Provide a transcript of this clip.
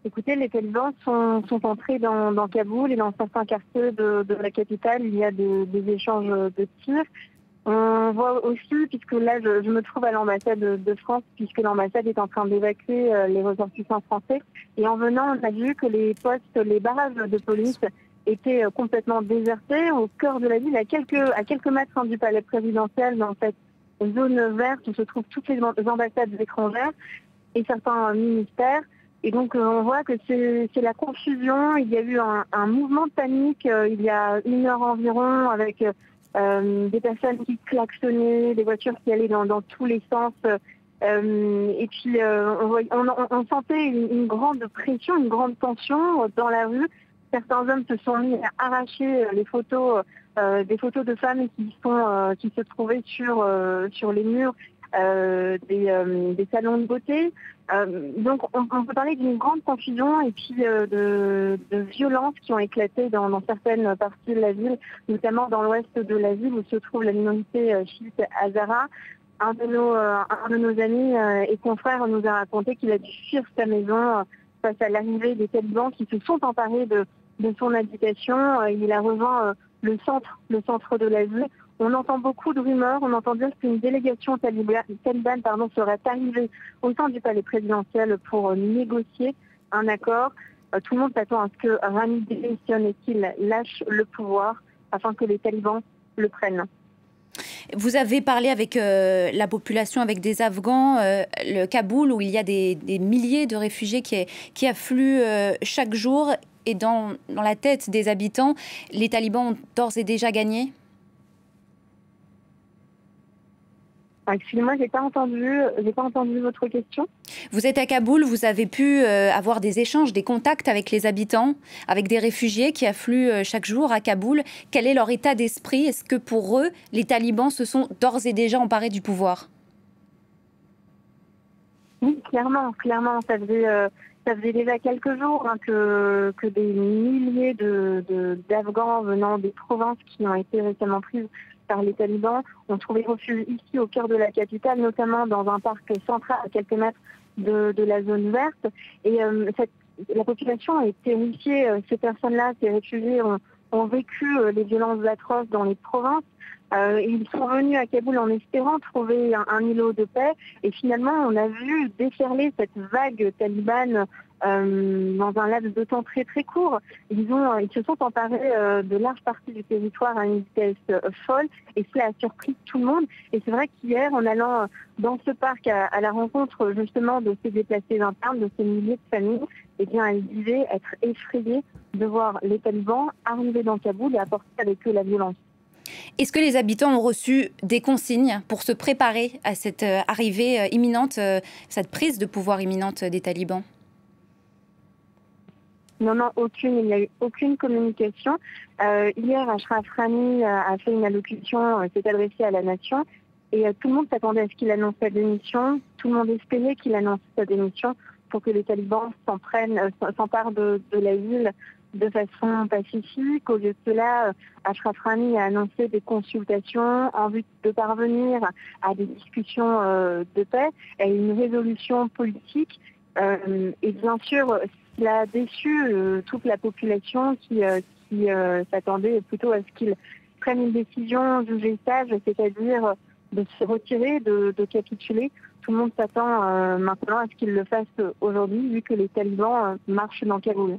Écoutez, les talibans sont entrés dans Kaboul et dans certains quartiers de la capitale, il y a des échanges de tirs. On voit aussi, puisque là je me trouve à l'ambassade de France, puisque l'ambassade est en train d'évacuer les ressortissants français. Et en venant, on a vu que les barrages de police étaient complètement désertés au cœur de la ville, à quelques mètres du palais présidentiel, dans cette zone verte où se trouvent toutes les ambassades étrangères et certains ministères. Et donc on voit que c'est la confusion. Il y a eu un mouvement de panique il y a 1 heure environ avec des personnes qui klaxonnaient, des voitures qui allaient dans tous les sens. Et puis on sentait une grande pression, une grande tension dans la rue. Certains hommes se sont mis à arracher des photos de femmes qui se trouvaient sur les murs des salons de beauté. Donc on peut parler d'une grande confusion et puis de violences qui ont éclaté dans certaines parties de la ville, notamment dans l'ouest de la ville où se trouve la minorité chiite Hazara. Un de nos amis et confrères nous a raconté qu'il a dû fuir sa maison face à l'arrivée des talibans qui se sont emparés de son habitation. Il a rejoint le centre de la ville. On entend beaucoup de rumeurs, on entend dire qu'une délégation talibane serait arrivée au sein du palais présidentiel pour négocier un accord. Tout le monde s'attend à ce que Rami démissionne et qu'il lâche le pouvoir afin que les talibans le prennent. Vous avez parlé avec la population, avec des Afghans, le Kaboul, où il y a des milliers de réfugiés qui affluent chaque jour. Et dans la tête des habitants, les talibans ont d'ores et déjà gagné? Excusez-moi, j'ai pas entendu votre question. Vous êtes à Kaboul, vous avez pu avoir des échanges, des contacts avec les habitants, avec des réfugiés qui affluent chaque jour à Kaboul. Quel est leur état d'esprit? Est-ce que pour eux, les talibans se sont d'ores et déjà emparés du pouvoir? Oui, clairement. Ça faisait déjà quelques jours que des milliers d'Afghans venant des provinces qui ont été récemment prises par les talibans ont trouvé refuge ici au cœur de la capitale, notamment dans un parc central à quelques mètres de la zone verte. Et la population est terrifiée. Ces personnes-là, ces réfugiés, ont vécu les violences atroces dans les provinces. Ils sont venus à Kaboul en espérant trouver un îlot de paix. Et finalement, on a vu déferler cette vague talibane dans un laps de temps très très court. Ils se sont emparés de larges parties du territoire à une vitesse folle et cela a surpris tout le monde. Et c'est vrai qu'hier, en allant dans ce parc à la rencontre justement de ces déplacés internes, de ces milliers de familles, eh bien, elles disaient être effrayées de voir les talibans arriver dans Kaboul et apporter avec eux la violence. Est-ce que les habitants ont reçu des consignes pour se préparer à cette arrivée imminente, cette prise de pouvoir imminente des talibans? Non, aucune. Il n'y a eu aucune communication. Hier, Ashraf Rani a fait une allocution, s'est adressé à la nation et tout le monde s'attendait à ce qu'il annonce sa démission. Tout le monde espérait qu'il annonce sa démission pour que les talibans s'emparent de la ville de façon pacifique. Au lieu de cela, Ashraf Rani a annoncé des consultations en vue de parvenir à des discussions de paix et une résolution politique. Et bien sûr, il a déçu toute la population qui s'attendait plutôt à ce qu'il prenne une décision jugée sage, c'est-à-dire de se retirer, de capituler. Tout le monde s'attend maintenant à ce qu'il le fasse aujourd'hui, vu que les talibans marchent dans Kaboul.